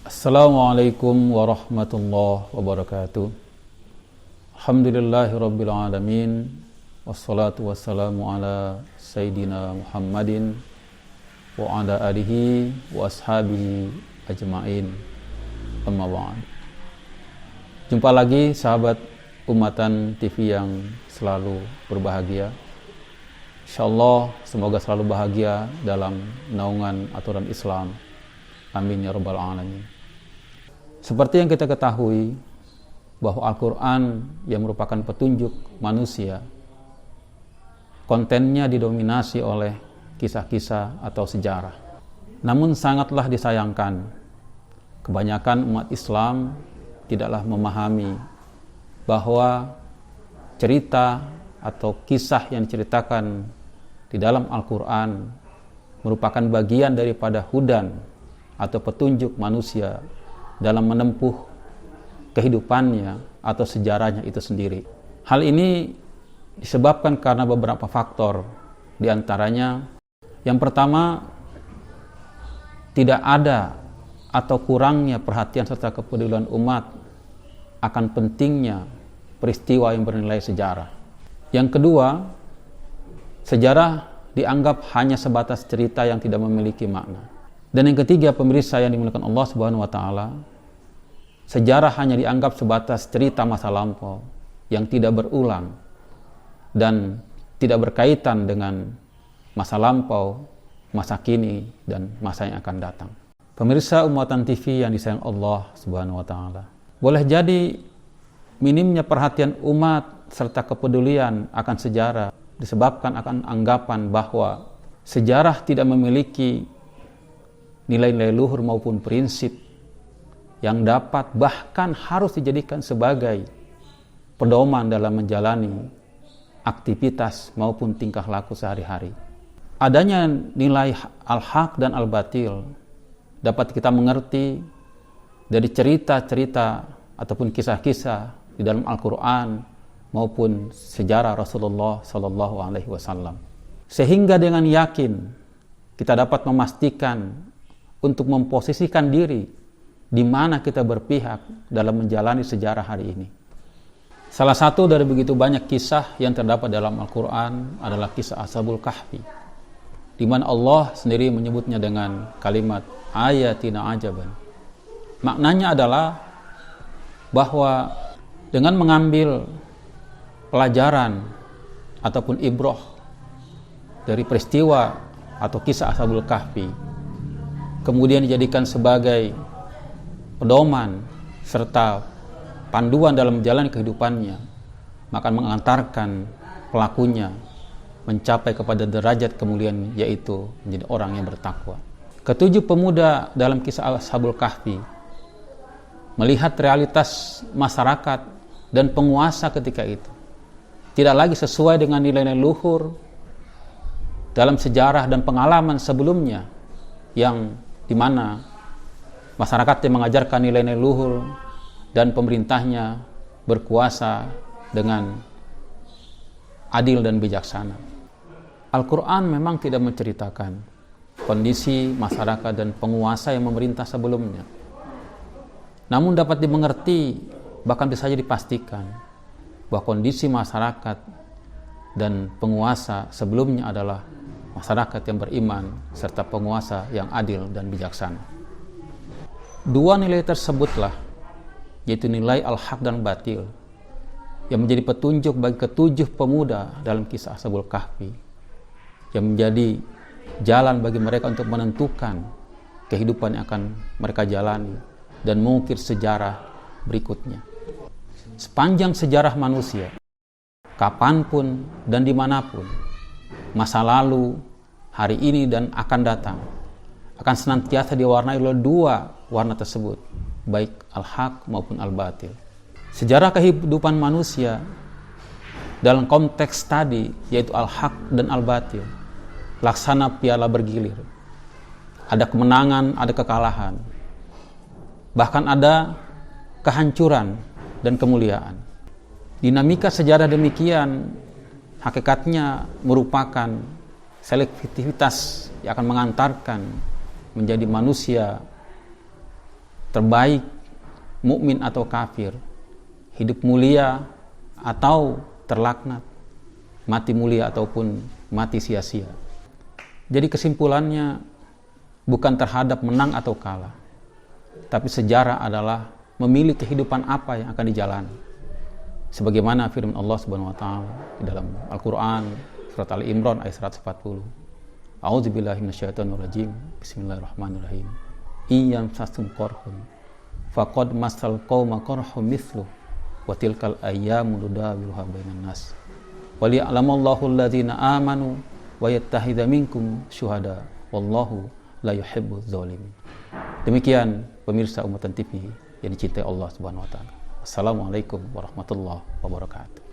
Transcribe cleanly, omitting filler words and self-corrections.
Assalamualaikum warahmatullahi wabarakatuh. Alhamdulillahirabbil alamin. Wassalatu wassalamu ala sayyidina Muhammadin wa ala alihi wa ashabihi ajma'in. Amma ba'd. Jumpa lagi sahabat Ummatan TV yang selalu berbahagia. Insyaallah semoga selalu bahagia dalam naungan aturan Islam. Amin ya rabbal alamin. Seperti yang kita ketahui bahwa Al-Quran yang merupakan petunjuk manusia, kontennya didominasi oleh kisah-kisah atau sejarah. Namun sangatlah disayangkan, kebanyakan umat Islam tidaklah memahami bahwa cerita atau kisah yang diceritakan di dalam Al-Quran merupakan bagian daripada hudan atau petunjuk manusia dalam menempuh kehidupannya atau sejarahnya itu sendiri. Hal ini disebabkan karena beberapa faktor. Di antaranya, yang pertama, tidak ada atau kurangnya perhatian serta kepedulian umat akan pentingnya peristiwa yang bernilai sejarah. Yang kedua, sejarah dianggap hanya sebatas cerita yang tidak memiliki makna. Dan yang ketiga, pemirsa yang dimuliakan Allah Subhanahu wa taala, sejarah hanya dianggap sebatas cerita masa lampau yang tidak berulang dan tidak berkaitan dengan masa lampau, masa kini, dan masa yang akan datang. Pemirsa Ummatan TV yang disayang Allah Subhanahu wa taala, boleh jadi minimnya perhatian umat serta kepedulian akan sejarah disebabkan akan anggapan bahwa sejarah tidak memiliki nilai-nilai luhur maupun prinsip yang dapat bahkan harus dijadikan sebagai pedoman dalam menjalani aktivitas maupun tingkah laku sehari-hari. Adanya nilai al-haq dan al-batil dapat kita mengerti dari cerita-cerita ataupun kisah-kisah di dalam Al-Quran maupun sejarah Rasulullah SAW. Sehingga dengan yakin kita dapat memastikan untuk memposisikan diri di mana kita berpihak dalam menjalani sejarah hari ini. Salah satu dari begitu banyak kisah yang terdapat dalam Al-Quran adalah kisah Ashabul Kahfi, di mana Allah sendiri menyebutnya dengan kalimat ayatina ajaban. Maknanya adalah bahwa dengan mengambil pelajaran ataupun ibrah dari peristiwa atau kisah Ashabul Kahfi, kemudian dijadikan sebagai pedoman serta panduan dalam menjalani kehidupannya, maka mengantarkan pelakunya mencapai kepada derajat kemuliaan, yaitu menjadi orang yang bertakwa. Ketujuh pemuda dalam kisah Ashabul Kahfi melihat realitas masyarakat dan penguasa ketika itu tidak lagi sesuai dengan nilai-nilai luhur dalam sejarah dan pengalaman sebelumnya, yang dimana masyarakat yang mengajarkan nilai-nilai luhur dan pemerintahnya berkuasa dengan adil dan bijaksana. Al-Quran memang tidak menceritakan kondisi masyarakat dan penguasa yang memerintah sebelumnya. Namun dapat dimengerti, bahkan bisa saja dipastikan, bahwa kondisi masyarakat dan penguasa sebelumnya adalah masyarakat yang beriman serta penguasa yang adil dan bijaksana. Dua nilai tersebutlah, yaitu nilai al-haq dan batil, yang menjadi petunjuk bagi ketujuh pemuda dalam kisah Ashabul Kahfi, yang menjadi jalan bagi mereka untuk menentukan kehidupan yang akan mereka jalani dan mengukir sejarah berikutnya. Sepanjang sejarah manusia, kapanpun dan dimanapun, masa lalu, hari ini, dan akan datang akan senantiasa diwarnai oleh dua warna tersebut, baik al-haq maupun al-batil. Sejarah kehidupan manusia dalam konteks tadi, yaitu al-haq dan al-batil, laksana piala bergilir. Ada kemenangan, ada kekalahan, bahkan ada kehancuran dan kemuliaan. Dinamika sejarah demikian hakikatnya merupakan selektivitas yang akan mengantarkan menjadi manusia terbaik, mukmin atau kafir, hidup mulia atau terlaknat, mati mulia ataupun mati sia-sia. Jadi kesimpulannya bukan terhadap menang atau kalah, tapi sejarah adalah memilih kehidupan apa yang akan dijalani. Sebagaimana firman Allah Subhanahu wa taala di dalam Al-Qur'an surat Ali Imran ayat 140. A'udzubillahi minasyaitonirrajim. Bismillahirrahmanirrahim. Iyam sasum qarhun faqad masal qauma qarhum mithlu wa tilkal ayyamu nudawiluha bainan nas. Wa liya'lamallahu alladzina amanu wa yattahidha minkum syuhada wallahu la yuhibbuz zalimin. Demikian pemirsa Ummatan TV yang dicintai Allah Subhanahu wa taala. Assalamualaikum warahmatullahi wabarakatuh.